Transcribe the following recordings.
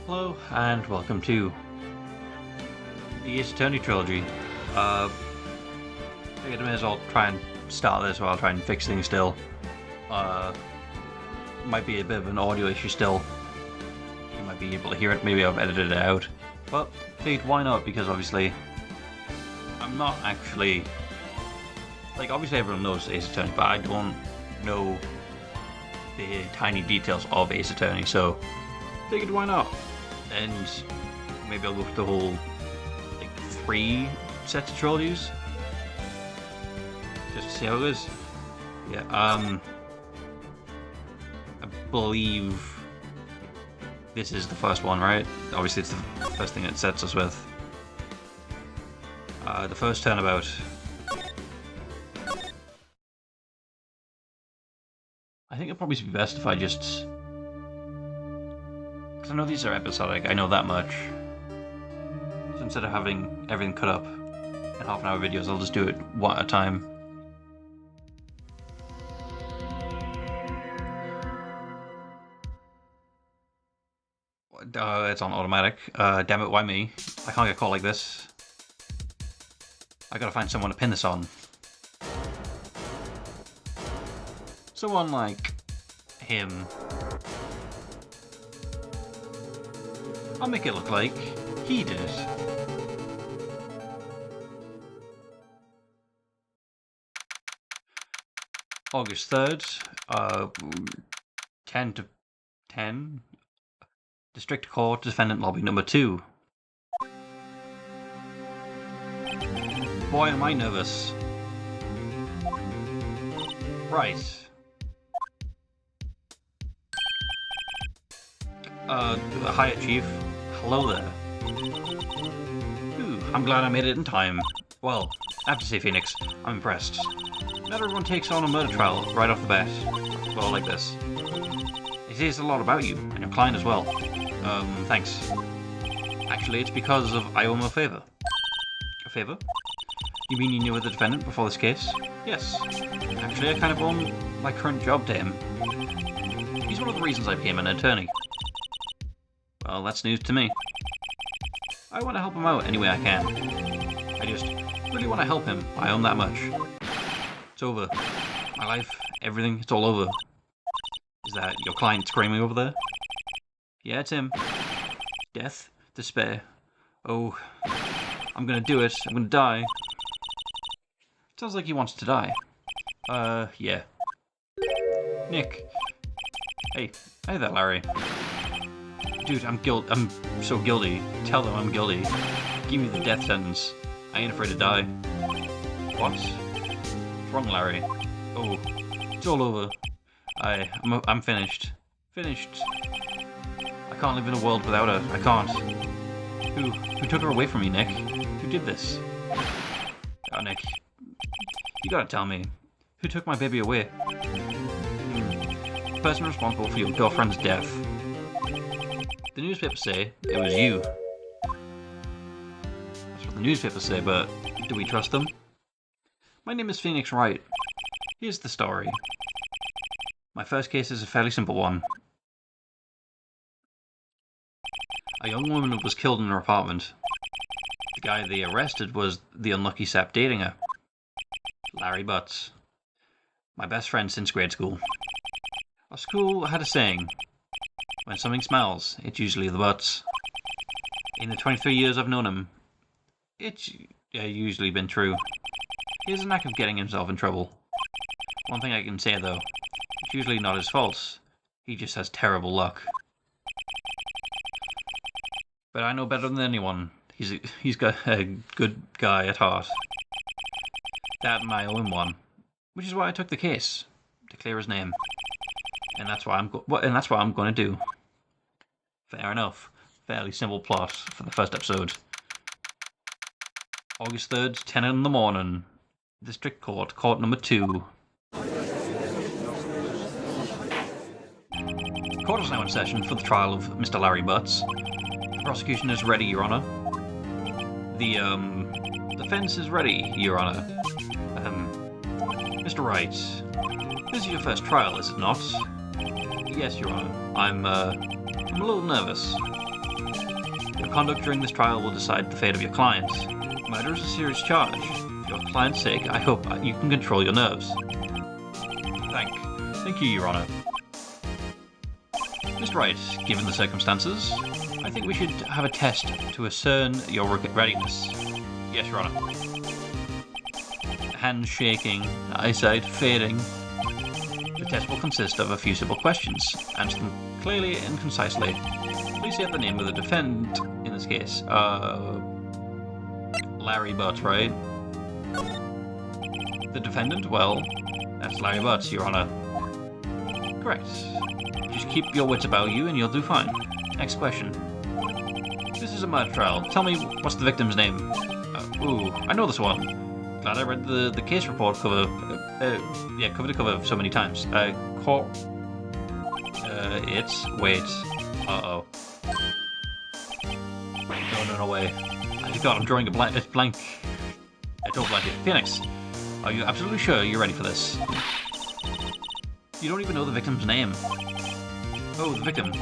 Hello, and welcome to the Ace Attorney trilogy. I think I may as well try and start this while I try and fix things still. Might be a bit of an audio issue still. You might be able to hear it, maybe I've edited it out. But, figured why not, because obviously, I'm not actually... Like, obviously everyone knows Ace Attorney, but I don't know the tiny details of Ace Attorney, so figured why not. And maybe I'll go for the whole, like, 3 sets of trilogies, just to see how it goes. Yeah, I believe this is the first one, right? Obviously it's the first thing it sets us with. The first Turnabout. I think it'd probably be best if I just... Because I know these are episodic, I know that much. So instead of having everything cut up in half-an-hour videos, I'll just do it one at a time. It's on automatic. Damn it, why me? I can't get caught like this. I gotta find someone to pin this on. Someone like him. I'll make it look like he did it. August 3rd, 10 to 10. District Court, Defendant Lobby number 2. Boy, am I nervous. Right. Hiya, Chief. Hello there. Ooh, I'm glad I made it in time. Well, I have to say, Phoenix, I'm impressed. Not everyone takes on a murder trial right off the bat. Well, like this. It says a lot about you, and your client as well. Thanks. Actually, it's because I owe him a favor. A favor? You mean you knew the defendant before this case? Yes. Actually, I kind of owe my current job to him. He's one of the reasons I became an attorney. Well, that's news to me. I want to help him out any way I can. I just really want to help him. I owe him that much. It's over. My life, everything, it's all over. Is that your client screaming over there? Yeah, it's him. Death, despair. Oh, I'm gonna do it. I'm gonna die. Sounds like he wants to die. Yeah. Nick. Hey there, Larry. Dude, I'm so guilty. Tell them I'm guilty. Give me the death sentence. I ain't afraid to die. What? What's wrong, Larry? Oh, it's all over. I'm finished. Finished. I can't live in a world without her. I can't. Who took her away from me, Nick? Who did this? Oh, Nick. You gotta tell me. Who took my baby away? The person responsible for your girlfriend's death. The newspapers say it was you. That's what the newspapers say, but do we trust them? My name is Phoenix Wright. Here's the story. My first case is a fairly simple one. A young woman was killed in her apartment. The guy they arrested was the unlucky sap dating her. Larry Butz. My best friend since grade school. Our school had a saying. When something smells, it's usually the Butz. In the 23 years I've known him, it's usually been true. He has a knack of getting himself in trouble. One thing I can say though, it's usually not his fault. He just has terrible luck. But I know better than anyone. He's got a good guy at heart. That and I owe him one, which is why I took the case to clear his name. And that's what I'm going to do. Fair enough. Fairly simple plot for the first episode. August 3rd, 10 in the morning. District Court, Court number 2. Court is now in session for the trial of Mr. Larry Butz. The prosecution is ready, Your Honor. The defense is ready, Your Honor. Mr. Wright, this is your first trial, is it not? Yes, Your Honor. I'm a little nervous. Your conduct during this trial will decide the fate of your client. Murder is a serious charge. For your client's sake, I hope you can control your nerves. Thank you, Your Honor. Mr. Wright, given the circumstances, I think we should have a test to ascertain your readiness. Yes, Your Honor. Hands shaking, eyesight fading. The test will consist of a few simple questions. Answer them clearly and concisely. Please state the name of the defendant in this case. Larry Butz, right? The defendant? Well, that's Larry Butz, Your Honor. Correct. Just keep your wits about you and you'll do fine. Next question. This is a murder trial. Tell me, what's the victim's name? Ooh, I know this one. Glad I read the case report cover. Cover to cover so many times. Wait. Uh-oh. No way. God, I'm drawing a blank. It's blank. I don't blank it. Phoenix, are you absolutely sure you're ready for this? You don't even know the victim's name. Oh, the victim.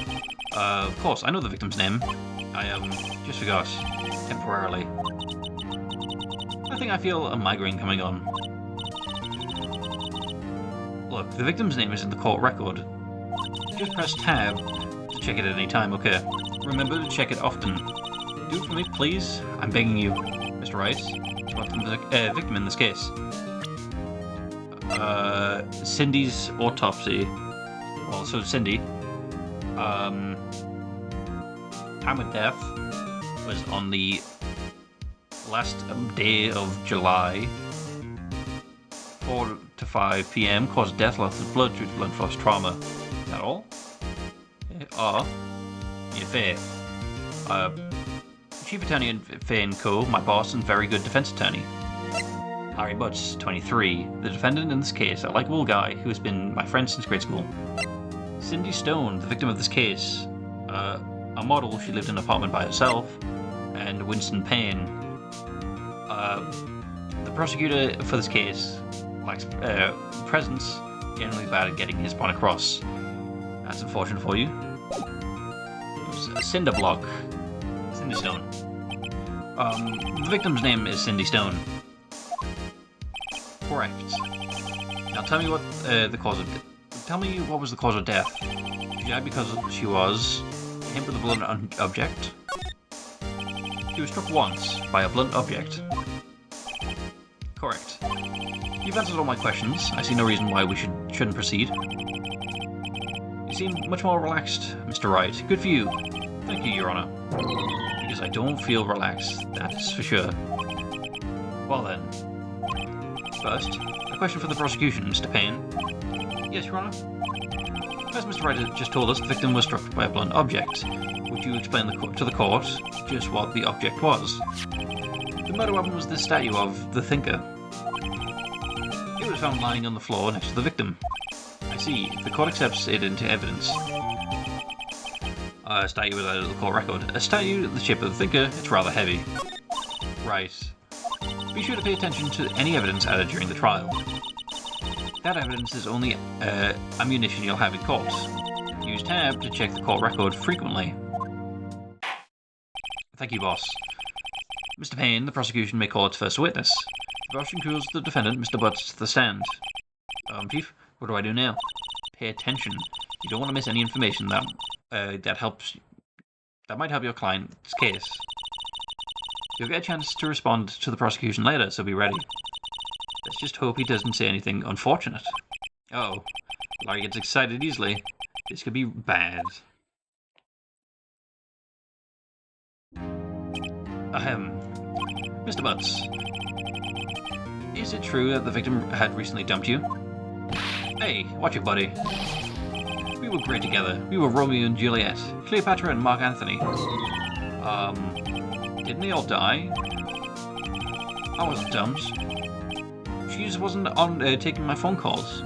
Of course, I know the victim's name. I, just forgot. Temporarily. I think I feel a migraine coming on. Look, the victim's name is in the court record. Just press tab to check it at any time, okay? Remember to check it often. Do it for me, please. I'm begging you. Mr. Wright, what's the victim in this case? Cindy's autopsy. Well, so Cindy. Time of death was on the last day of July, 4 to 5 p.m. Caused death, loss of blood due to blunt force trauma. Is that all? Yeah, fair. Chief Attorney in Faye & Co., my boss and very good defense attorney. Larry Butz, 23. The defendant in this case, a likable guy who has been my friend since grade school. Cindy Stone, the victim of this case. A model, she lived in an apartment by herself. And Winston Payne. The prosecutor for this case lacks presence, generally bad at getting his point across. That's unfortunate for you. It was a cinder block. Cindy Stone. The victim's name is Cindy Stone. Correct. Now tell me what Tell me what was the cause of death. She died because she was hit with a blunt object. She was struck once by a blunt object. Correct. You've answered all my questions. I see no reason why we shouldn't proceed. You seem much more relaxed, Mr. Wright. Good for you. Thank you, Your Honor. Because I don't feel relaxed, that's for sure. Well then. First, a question for the prosecution, Mr. Payne. Yes, Your Honor? As Mr. Wright just told us, the victim was struck by a blunt object. Would you explain to the court just what the object was? The murder weapon was this statue of the Thinker. It was found lying on the floor next to the victim. I see. The court accepts it into evidence. A statue was added to the court record. A statue of the shape of the Thinker, it's rather heavy. Right. Be sure to pay attention to any evidence added during the trial. That evidence is only ammunition you'll have in court. Use tab to check the court record frequently. Thank you, boss. Mr. Payne, the prosecution may call its first witness. The prosecution calls the defendant, Mr. Butz, to the stand. Chief, what do I do now? Pay attention. You don't want to miss any information that might help your client's case. You'll get a chance to respond to the prosecution later, so be ready. Let's just hope he doesn't say anything unfortunate. Oh, Larry gets excited easily. This could be bad. Mr. Butz, is it true that the victim had recently dumped you? Hey, watch it, buddy. We were great together. We were Romeo and Juliet, Cleopatra and Mark Antony. Didn't they all die? I wasn't dumped. She just wasn't on taking my phone calls,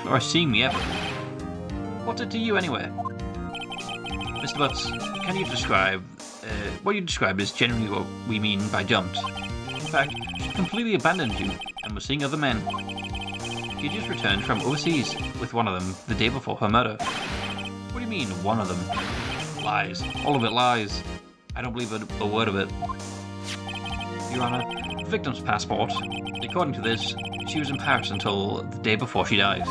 or seeing me ever. What's it to you anyway? Mr. Butz, can you describe what you described is generally what we mean by dumped. In fact, she completely abandoned you and was seeing other men. She just returned from overseas with one of them the day before her murder. What do you mean, one of them? Lies. All of it lies. I don't believe a word of it. Your Honor, the victim's passport. According to this, she was in Paris until the day before she died.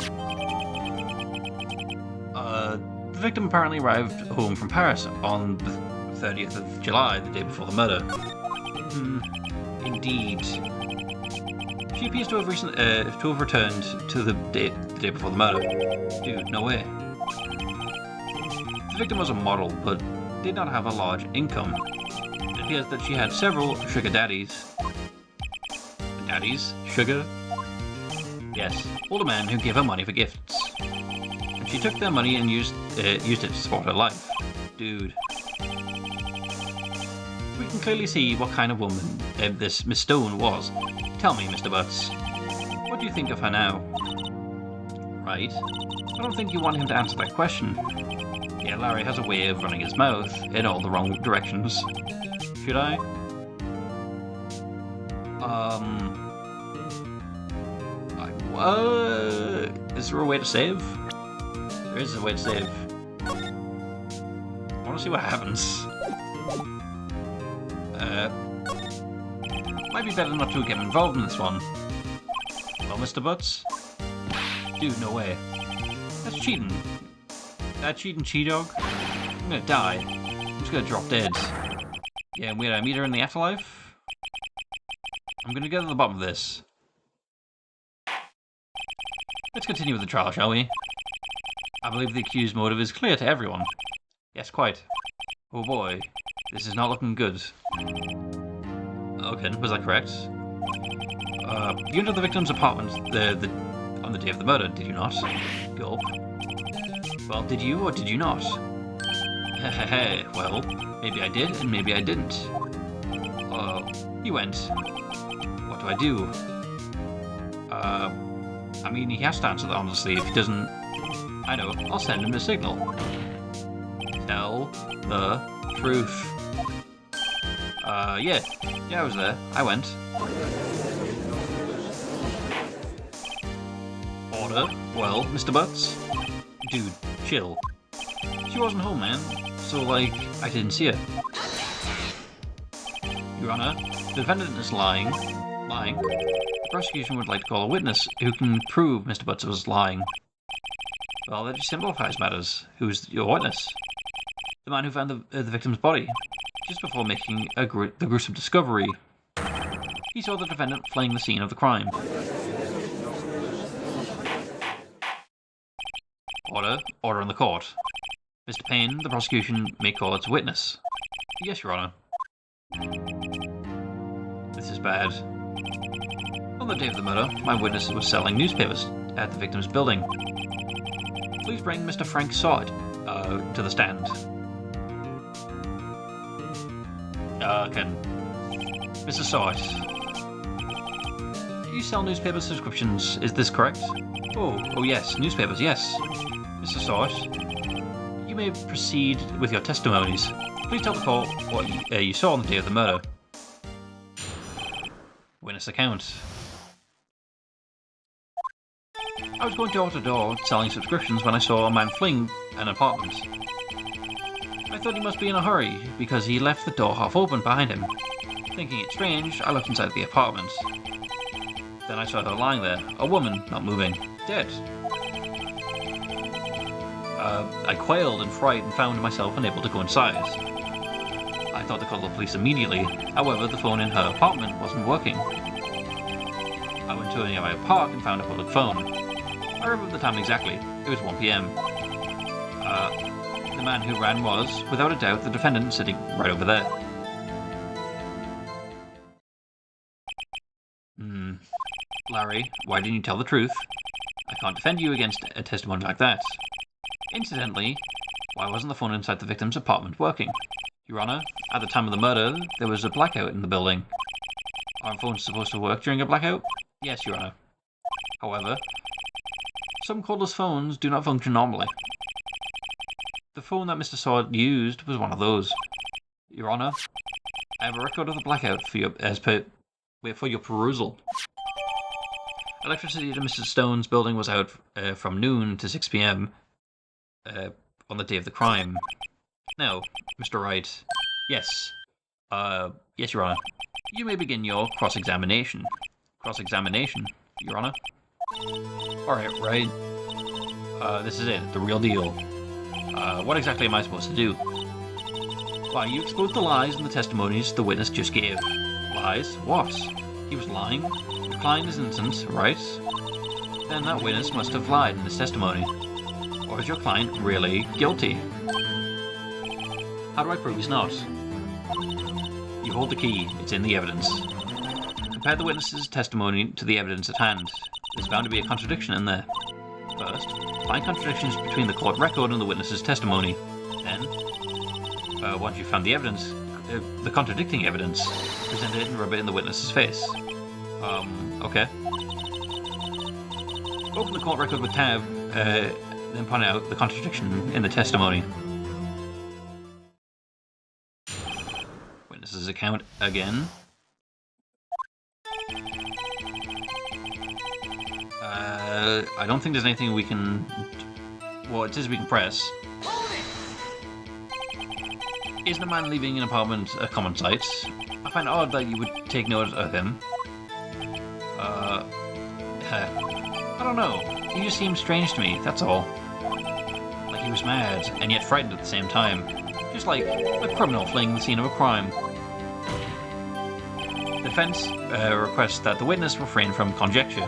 The victim apparently arrived home from Paris on the 30th of July, the day before the murder. Indeed. She appears to have returned to the day before the murder. Dude, no way. The victim was a model, but did not have a large income. It appears that she had several sugar daddies. Daddies? Sugar? Yes, older men who gave her money for gifts. And she took their money and used it to support her life. Dude. We can clearly see what kind of woman this Miss Stone was. Tell me, Mr. Butz, what do you think of her now? Right. I don't think you want him to answer that question. Yeah, Larry has a way of running his mouth in all the wrong directions. Should I? Is there a way to save? There is a way to save. I want to see what happens. Might be better not to get involved in this one. Well, Mr. Butz? Dude, no way. That's cheating. That cheating Cheetog? I'm gonna die. I'm just gonna drop dead. Yeah, and wait, I meet her in the afterlife? I'm gonna get to the bottom of this. Let's continue with the trial, shall we? I believe the accused's motive is clear to everyone. Yes, quite. Oh boy, this is not looking good. Okay, was that correct? You entered the victim's apartment on the day of the murder, did you not? Gulp. Well, did you or did you not? Well, maybe I did and maybe I didn't. You went. What do I do? I mean, he has to answer that honestly. If he doesn't, I know, I'll send him a signal. Tell the truth. Yeah, I was there. I went. Order? Well, Mr. Butz? Dude, chill. She wasn't home, man. So, like, I didn't see her. Your Honor, the defendant is lying. Lying? The prosecution would like to call a witness who can prove Mr. Butz was lying. Well, that just simplifies matters. Who's your witness? The man who found the victim's body. Just before making the gruesome discovery, he saw the defendant fleeing the scene of the crime. Order in the court. Mr. Payne, the prosecution may call its witness. Yes, Your Honor. This is bad. On the day of the murder, my witness was selling newspapers at the victim's building. Please bring Mr. Frank Sod to the stand. Mr. Sod, you sell newspaper subscriptions, is this correct? Oh yes, newspapers, yes. Mr. Sod, you may proceed with your testimonies. Please tell the court what you saw on the day of the murder. Witness account. I was going door to door selling subscriptions when I saw a man fleeing an apartment. I thought he must be in a hurry because he left the door half open behind him. Thinking it strange, I looked inside the apartment. Then I saw her lying there, a woman, not moving, dead. I quailed in fright and found myself unable to go inside. I thought to call the police immediately, however the phone in her apartment wasn't working. I went to a nearby park and found a public phone. I remember the time exactly, it was 1 PM. The man who ran was, without a doubt, the defendant sitting right over there. Larry, why didn't you tell the truth? I can't defend you against a testimony like that. Incidentally, why wasn't the phone inside the victim's apartment working? Your Honor, at the time of the murder, there was a blackout in the building. Aren't phones supposed to work during a blackout? Yes, Your Honor. However, some cordless phones do not function normally. The phone that Mr. Sword used was one of those. Your Honor, I have a record of the blackout for your perusal. Electricity to Mr. Stone's building was out from noon to 6 PM on the day of the crime. Now, Mr. Wright. Yes. Yes, Your Honor. You may begin your cross-examination. Cross-examination, Your Honor. Alright, Wright. This is it, the real deal. What exactly am I supposed to do? Why, you exposed the lies in the testimonies the witness just gave. Lies? What? He was lying? Your client is innocent, right? Then that witness must have lied in his testimony. Or is your client really guilty? How do I prove he's not? You hold the key. It's in the evidence. Compare the witness's testimony to the evidence at hand. There's bound to be a contradiction in there. First, find contradictions between the court record and the witness's testimony. Then, once you've found the evidence, the contradicting evidence, present it and rub it in the witness's face. Okay. Open the court record with tab, then point out the contradiction in the testimony. Witness's account again. I don't think there's anything we can... Well, it says we can press. Isn't a man leaving an apartment a common sight? I find it odd that you would take note of him. I don't know. He just seems strange to me, that's all. Like he was mad, and yet frightened at the same time. Just like a criminal fleeing the scene of a crime. The defense requests that the witness refrain from conjecture.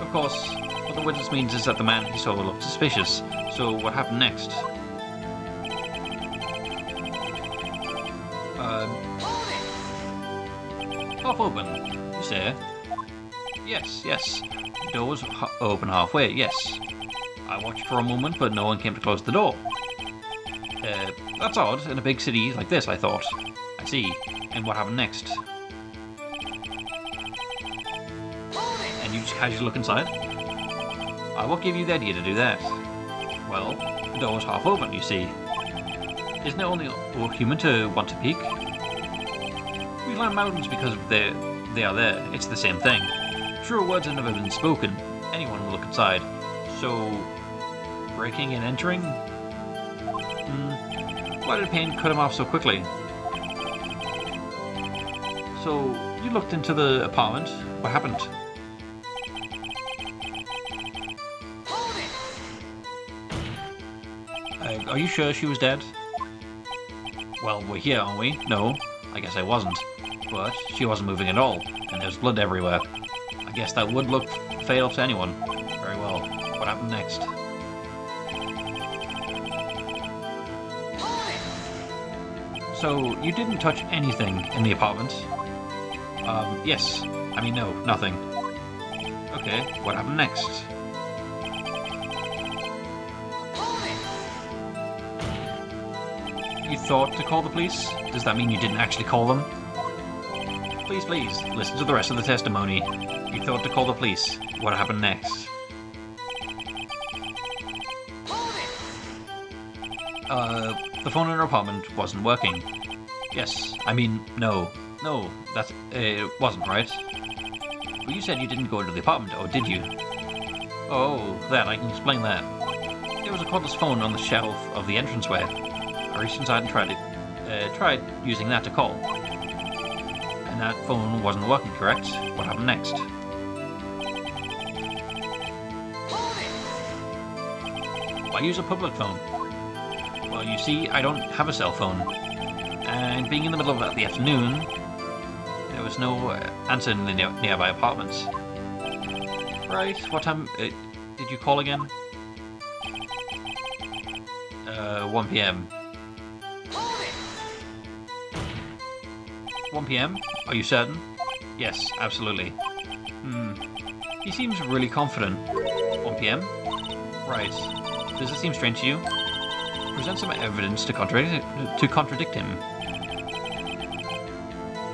Of course, what the witness means is that the man he saw looked suspicious, so what happened next? Half open, you say? Yes. The door was open halfway, yes. I watched for a moment, but no one came to close the door. That's odd, in a big city like this, I thought. I see. And what happened next? And you just casually look inside? What gave you the idea to do that? Well, the door was half open, you see. Isn't it only human to want to peek? We climb mountains because they are there. It's the same thing. Truer words have never been spoken. Anyone will look inside. So, breaking and entering? Why did Payne cut him off so quickly? So, you looked into the apartment. What happened? Are you sure she was dead? Well, we're here, aren't we? No, I guess I wasn't. But she wasn't moving at all, and there's blood everywhere. I guess that would look fatal to anyone. Very well. What happened next? So, you didn't touch anything in the apartment? Yes. I mean, no, nothing. Okay, what happened next? You thought to call the police? Does that mean you didn't actually call them? Please, listen to the rest of the testimony. You thought to call the police. What happened next? The phone in her apartment wasn't working. Yes, I mean, no, that's, it wasn't, right? Well, you said you didn't go into the apartment, or did you? Oh, that, I can explain that. There was a cordless phone on the shelf of the entranceway. I reached inside and tried using that to call. And that phone wasn't working, correct? What happened next? Why use a public phone? Well, you see, I don't have a cell phone. And being in the middle of the afternoon, there was no answer in the nearby apartments. Right, what time did you call again? 1 p.m. 1 p.m.? Are you certain? Yes, absolutely. He seems really confident. 1 p.m.? Right. Does it seem strange to you? Present some evidence to contradict him.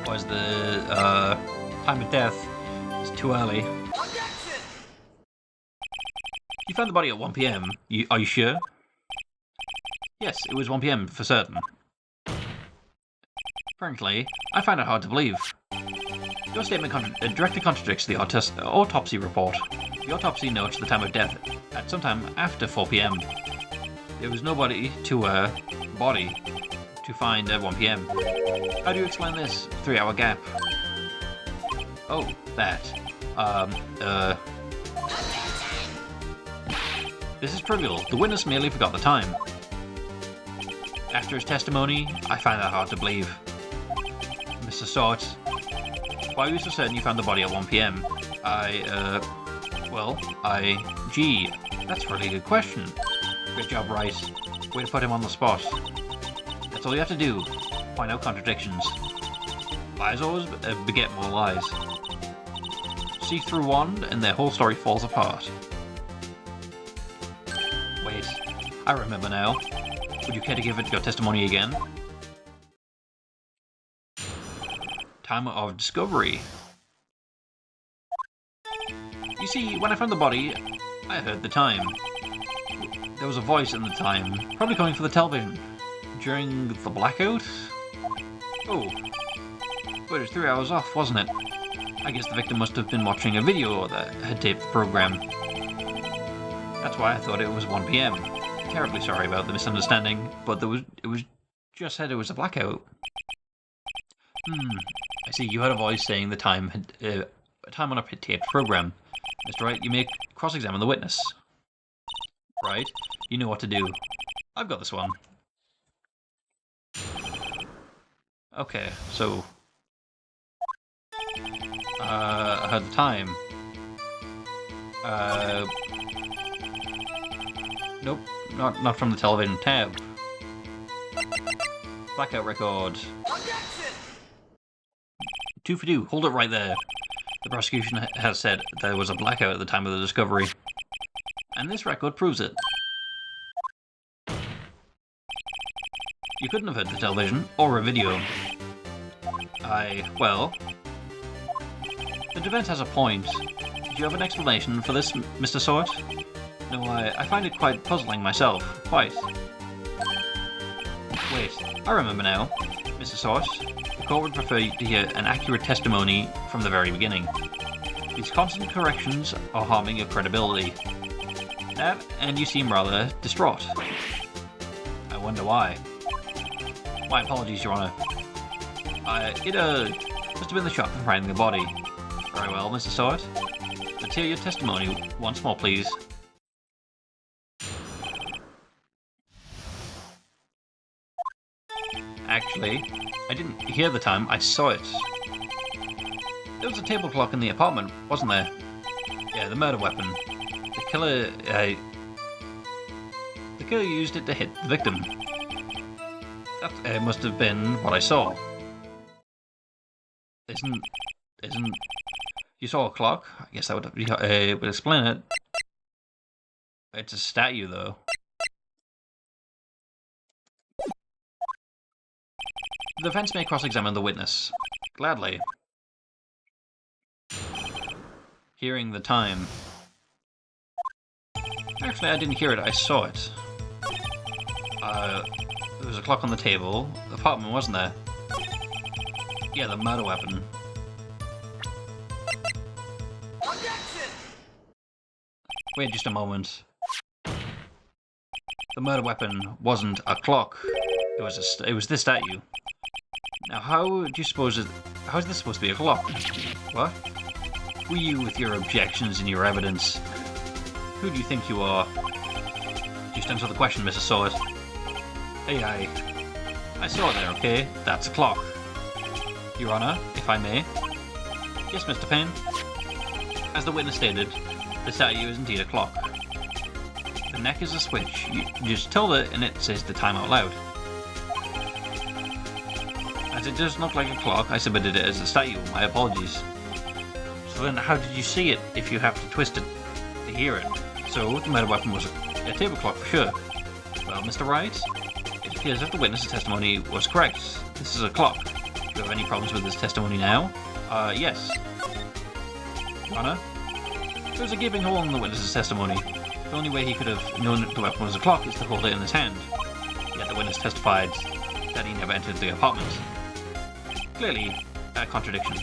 Was the time of death? It's too early. You found the body at 1 p.m. Are you sure? Yes, it was 1 p.m. for certain. Frankly, I find it hard to believe. Your statement directly contradicts the autopsy report. The autopsy notes the time of death at sometime after 4 p.m. There was nobody to body to find at 1 p.m. How do you explain this 3-hour gap? Oh, that. This is trivial. The witness merely forgot the time. After his testimony, I find that hard to believe. Mr. Sort, why are you so certain you found the body at 1 p.m.? Gee, that's a really good question. Great job, Wright. Way to put him on the spot. That's all you have to do. Find out contradictions. Lies always beget more lies. See through one, and their whole story falls apart. Wait, I remember now. Would you care to give it your testimony again? Time of discovery. You see, when I found the body, I heard the time. There was a voice in the time, probably coming from the television. During the blackout? Oh, but it was 3 hours off, wasn't it? I guess the victim must have been watching a video that had taped the program. That's why I thought it was 1 p.m. Terribly sorry about the misunderstanding, but it was just said it was a blackout. I see, you heard a voice saying the time on a taped program. Mr. Wright, you may cross-examine the witness. Right, you know what to do. I've got this one. Okay, so... I heard the time. Nope, not from the television tab. Blackout record. 2 for 2, hold it right there. The prosecution has said there was a blackout at the time of the discovery. And this record proves it. You couldn't have heard the television, or a video. Well... The defense has a point. Do you have an explanation for this, Mr. Sort? No, I find it quite puzzling myself. Quite. Wait, I remember now. Mr. Sort, the court would prefer to hear an accurate testimony from the very beginning. These constant corrections are harming your credibility. That, and you seem rather distraught. I wonder why. My apologies, Your Honor. It must have been the shock of finding the body. Very well, Mr. Sort. Let's hear your testimony once more, please. Actually, I didn't hear the time, I saw it. There was a table clock in the apartment, wasn't there? Yeah, the murder weapon. The killer used it to hit the victim. That must have been what I saw. Isn't... You saw a clock? I guess that would explain it. It's a statue, though. The defense may cross-examine the witness. Gladly. Hearing the time. Actually, I didn't hear it, I saw it. There was a clock on the table. The apartment, wasn't there? Yeah, the murder weapon. Wait just a moment. The murder weapon wasn't a clock. It was this statue. Now, how is this supposed to be a clock? What? Who are you with your objections and your evidence? Who do you think you are? Just answer the question, Mrs. Sword. Hey, I saw it there, okay? That's a clock. Your Honor, if I may. Yes, Mr. Payne. As the witness stated, the statue is indeed a clock. The neck is a switch. You just tilt it and it says the time out loud. As it does look like a clock, I submitted it as a statue. My apologies. So then how did you see it if you have to twist it to hear it? So the murder weapon was a table clock for sure. Well, Mr. Wright, it appears that the witness's testimony was correct. This is a clock. Do you have any problems with this testimony now? Yes. Your Honor, there was a gaping hole in the witness's testimony. The only way he could have known the weapon was a clock is to hold it in his hand. Yet the witness testified that he never entered the apartment. Clearly, a contradiction.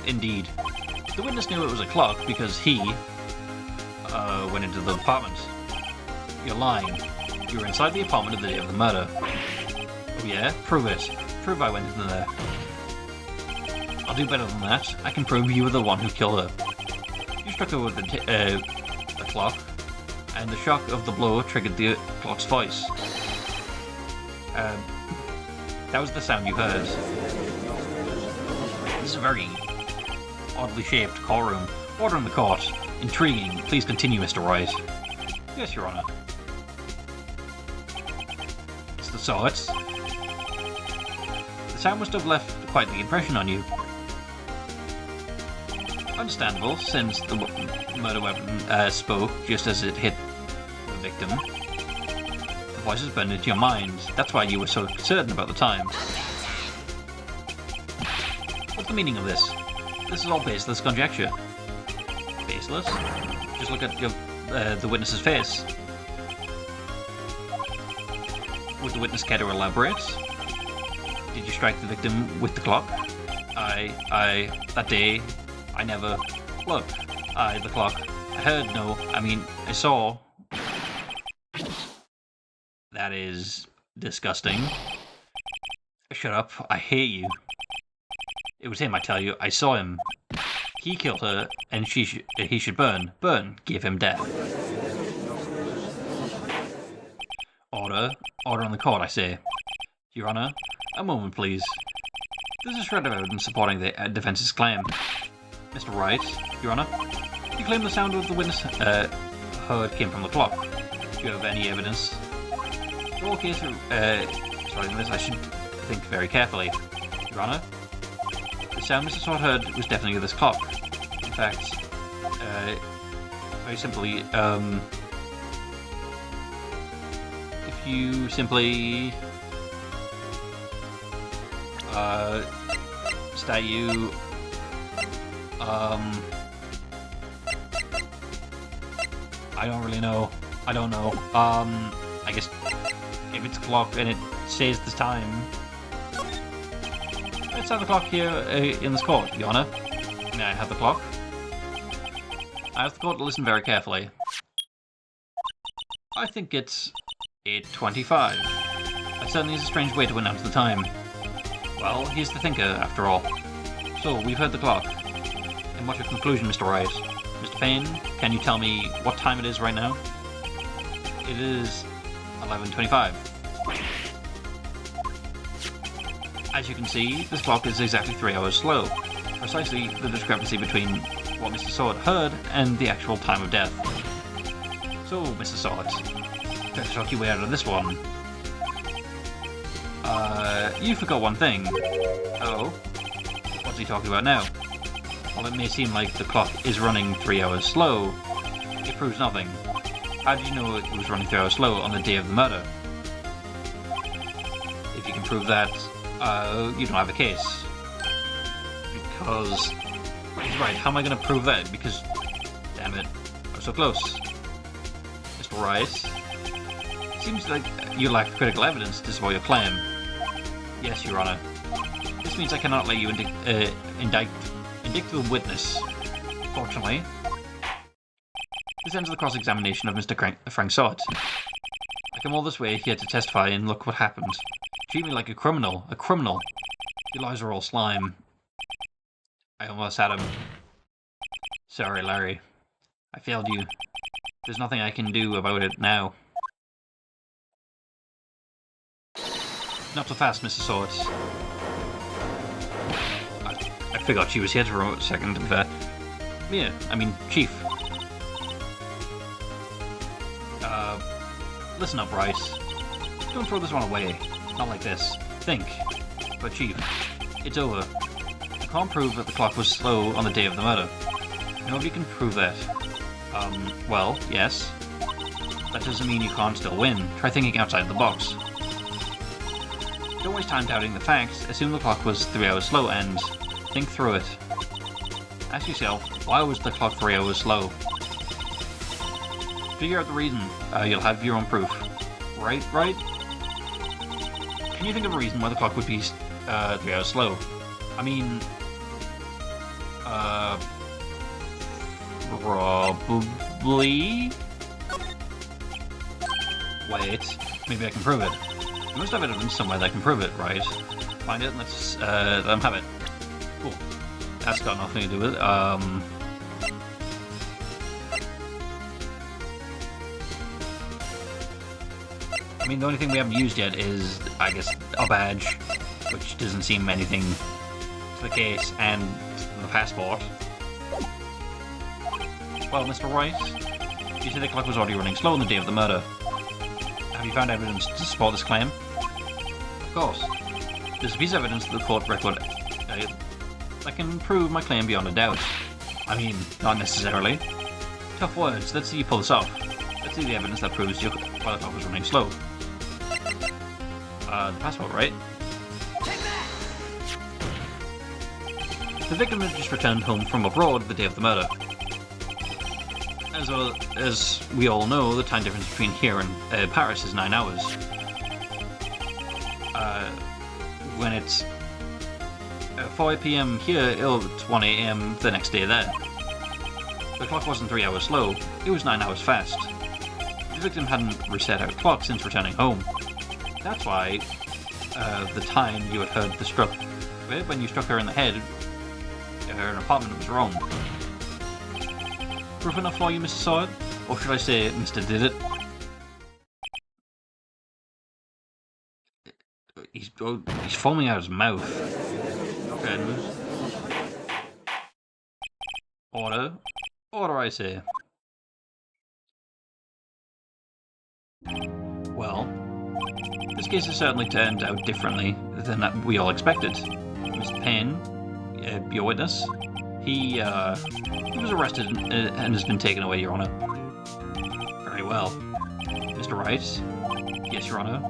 Indeed. The witness knew it was a clock because he went into the apartment. You're lying. You were inside the apartment of the day of the murder. Oh yeah? Prove it. Prove I went in there. I'll do better than that. I can prove you were the one who killed her. You struck her with the clock, and the shock of the blow triggered the clock's voice. That was the sound you heard. This is a very oddly shaped courtroom. Order in the court. Intriguing. Please continue, Mr. Wright. Yes, Your Honor. Mr. Sort. The sound must have left quite the impression on you. Understandable, since the murder weapon spoke just as it hit the victim. The voices burned into your mind. That's why you were so certain about the time. What's the meaning of this? This is all baseless conjecture. Baseless? Just look at the witness's face. Would the witness care to elaborate? Did you strike the victim with the clock? That day, I never... Look, the clock. I heard, no, I mean, I saw... That is disgusting. Shut up, I hate you. It was him, I tell you, I saw him. He killed her, and he should burn. Burn, give him death. Order on the court, I say. Your Honor, a moment, please. There's a shred of evidence supporting the defense's claim. Mr. Wright, Your Honor, you claim the sound of the witness heard came from the clock. Do you have any evidence? In all cases, sorry, miss, I should think very carefully. Your Honor, the sound Mr. Sword heard was definitely this clock. In fact, very simply, if you simply stat you I don't really know. I don't know. I guess if it's a clock and it says the time, let's have the clock here in this court, Your Honor. May I have the clock? I ask the court to listen very carefully. I think it's 8:25. That certainly is a strange way to announce the time. Well, he's the thinker, after all. So, we've heard the clock. And what's your conclusion, Mr. Wright? Mr. Payne, can you tell me what time it is right now? It is 11:25. As you can see, this clock is exactly 3 hours slow. Precisely the discrepancy between what Mr. Sword heard and the actual time of death. So, Mr. Sword, try to talk your way out of this one. You forgot one thing. Oh? What's he talking about now? While it may seem like the clock is running 3 hours slow, it proves nothing. How did you know it was running 3 hours slow on the day of the murder? If you can prove that, you don't have a case. Because... Right, how am I going to prove that? Because... Damn it, I was so close. Mr. Wright, seems like you lack critical evidence to support your claim. Yes, Your Honor. This means I cannot let you indict the witness. Fortunately, this ends the cross-examination of Mr. Frank Sword. I come all this way here to testify, and look what happened. Treat me like a criminal. A criminal. Your lies are all slime. I almost had him. Sorry, Larry. I failed you. There's nothing I can do about it now. Not so fast, Mr. Swords. I forgot she was here for a second, to be fair. Yeah, I mean, Chief. Listen up, Wright. Don't throw this one away. Not like this. Think. But Chief, it's over. I can't prove that the clock was slow on the day of the murder. Nobody can prove that. Well, yes. That doesn't mean you can't still win. Try thinking outside the box. Don't waste time doubting the facts. Assume the clock was 3 hours slow and think through it. Ask yourself, why was the clock 3 hours slow? Figure out the reason. You'll have your own proof. Right? Can you think of a reason why the clock would be 3 hours slow? I mean... probably... Wait, maybe I can prove it. You must have evidence somewhere that can prove it, right? Find it and let's let them have it. Cool. That's got nothing to do with it. I mean, the only thing we haven't used yet is, I guess, a badge, which doesn't seem anything to the case, and the passport. Well, Mr. Wright, you said the clock was already running slow on the day of the murder. Have you found evidence to support this claim? Of course. There's a piece of evidence that the court record that can prove my claim beyond a doubt. I mean, not necessarily. Tough words. Let's see you pull this off. Let's see the evidence that proves your clock was running slow. The passport, right? The victim had just returned home from abroad the day of the murder. As well as we all know, the time difference between here and Paris is 9 hours. When it's 4 PM here, it's 1 AM the next day there. The clock wasn't 3 hours slow, it was 9 hours fast. The victim hadn't reset her clock since returning home. That's why the time you had heard the struck, when you struck her in the head, her apartment was wrong. Proof enough for you, Mr. Sawyer? Or should I say, Mr. Did It? He's foaming out his mouth. Okay. Order. Order, I say. Well, this case has certainly turned out differently than we all expected. Mr. Payne, your witness, he was arrested and has been taken away, Your Honor. Very well. Mr. Wright? Yes, Your Honor.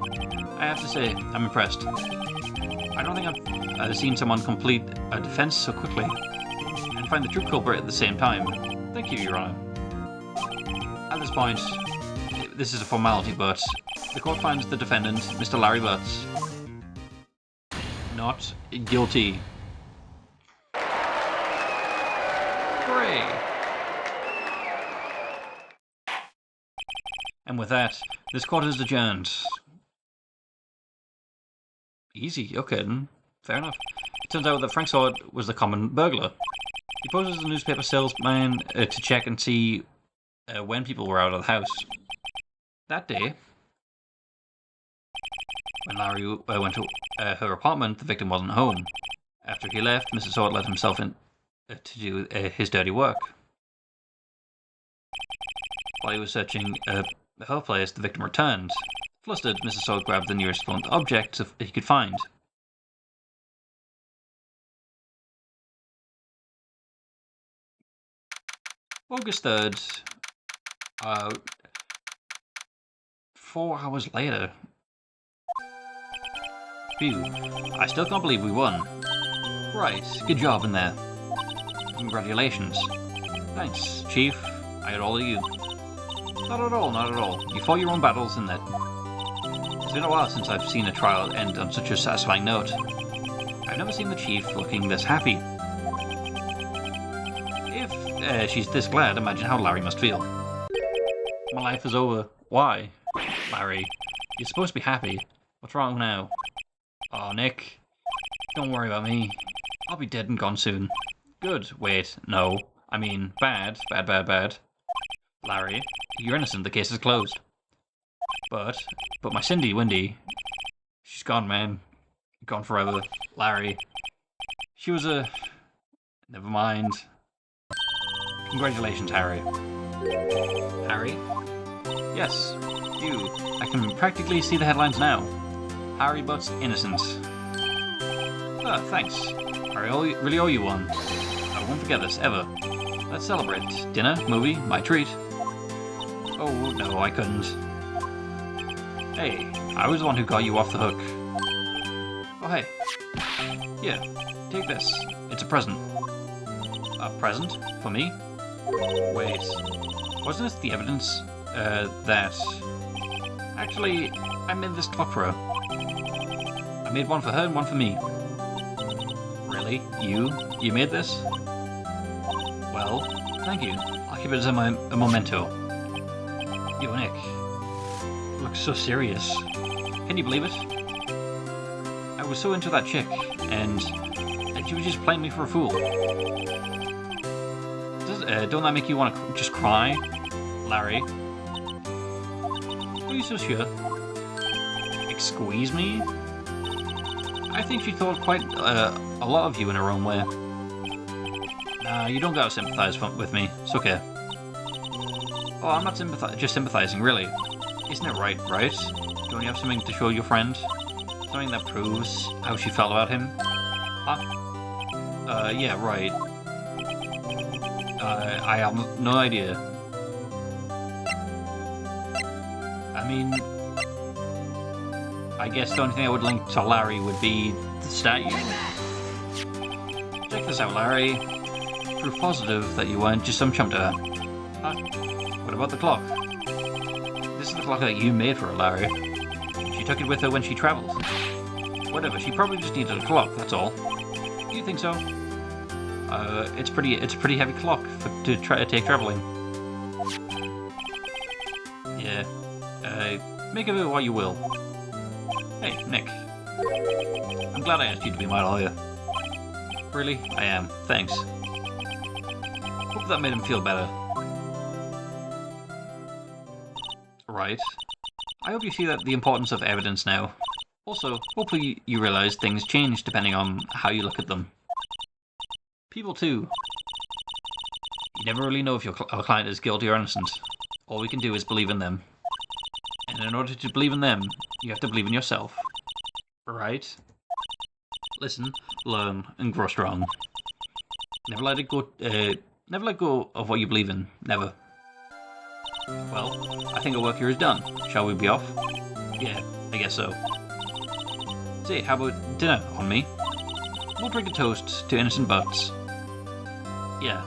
I have to say, I'm impressed. I don't think I've seen someone complete a defense so quickly and find the true culprit at the same time. Thank you, Your Honor. At this point, this is a formality, but the court finds the defendant, Mr. Larry Butz, not guilty. Hooray! And with that, this court is adjourned. Easy, okay then. Fair enough. It turns out that Frank Sword was the common burglar. He poses as a newspaper salesman to check and see when people were out of the house. That day, when Larry went to her apartment, the victim wasn't home. After he left, Mr. Sword let himself in to do his dirty work. While he was searching her place, the victim returned. Flustered, Mr. Sword grabbed the nearest blunt object he could find. August 3rd, 4 hours later. Phew, I still can't believe we won. Right, good job in there. Congratulations. Thanks, Chief. I owe it all to you. Not at all, not at all. You fought your own battles in that. It's been a while since I've seen a trial end on such a satisfying note. I've never seen the Chief looking this happy. If she's this glad, imagine how Larry must feel. My life is over. Why? Larry, you're supposed to be happy. What's wrong now? Oh, Nick. Don't worry about me. I'll be dead and gone soon. Good. Wait, no. I mean, bad. Bad, bad, bad. Larry, you're innocent. The case is closed. But my Cindy, Wendy, she's gone, man. Gone forever. Larry. She was a... Never mind. Congratulations, Harry. Harry? Yes, you. I can practically see the headlines now. Harry Butz innocent. Ah, thanks. I really owe you one. I won't forget this, ever. Let's celebrate. Dinner, movie, my treat. Oh, no, I couldn't. Hey, I was the one who got you off the hook. Oh, hey. Here, take this. It's a present. A present? For me? Wait. Wasn't it the evidence, that... Actually, I made this clock for her. I made one for her and one for me. Really? You made this? Well, thank you. I'll keep it as a memento. You, Nick. looks so serious. Can you believe it? I was so into that chick, and she was just playing me for a fool. Don't that make you want to just cry, Larry? Are you so sure? Like, squeeze me? I think she thought quite a lot of you in her own way. Nah, you don't gotta sympathize with me. It's okay. Oh, I'm not just sympathizing, really. Isn't it right? Don't you have something to show your friend? Something that proves how she felt about him? Huh? Yeah, right. I have no idea. I mean, I guess the only thing I would link to Larry would be the statue. Check this out, Larry. Proof positive that you weren't just some chump to her. Huh? What about the clock? This is the clock that you made for her, Larry. She took it with her when she travelled. Whatever, she probably just needed a clock, that's all. You think so? It's a pretty heavy clock to take travelling. Yeah. Make of it what you will. Hey, Nick. I'm glad I asked you to be my lawyer. Really? I am. Thanks. Hope that made him feel better. Right. I hope you see the importance of evidence now. Also, hopefully you realize things change depending on how you look at them. People too. You never really know if our client is guilty or innocent. All we can do is believe in them. And in order to believe in them, you have to believe in yourself. Right? Listen, learn, and grow strong. Never let go of what you believe in. Never. Well, I think our work here is done. Shall we be off? Yeah, I guess so. Say, how about dinner on me? We'll drink a toast to innocent Butz. Yeah.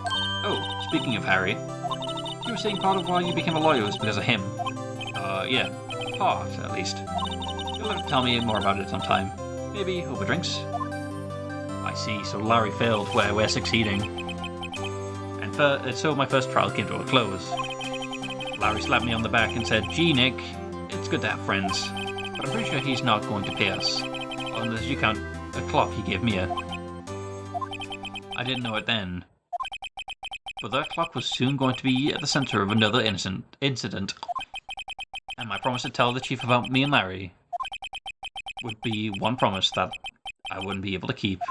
Oh, speaking of Harry, you were saying part of why you became a lawyer was because of him. Yeah. Part, at least. You'll have to tell me more about it sometime. Maybe over drinks? I see, so Larry failed where we're succeeding. And so my first trial came to a close. Larry slapped me on the back and said, "Gee, Nick, it's good to have friends, but I'm pretty sure he's not going to pay us, unless you count a clock he gave me." I didn't know it then, but that clock was soon going to be at the center of another incident, and my promise to tell the chief about me and Larry would be one promise that I wouldn't be able to keep.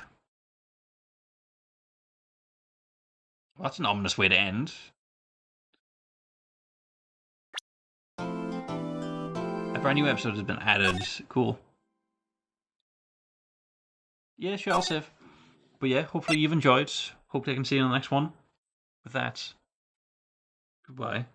Well, that's an ominous way to end. A brand new episode has been added. Cool. Yeah, sure, I'll save. But yeah, hopefully you've enjoyed. Hopefully I can see you in the next one. With that, goodbye.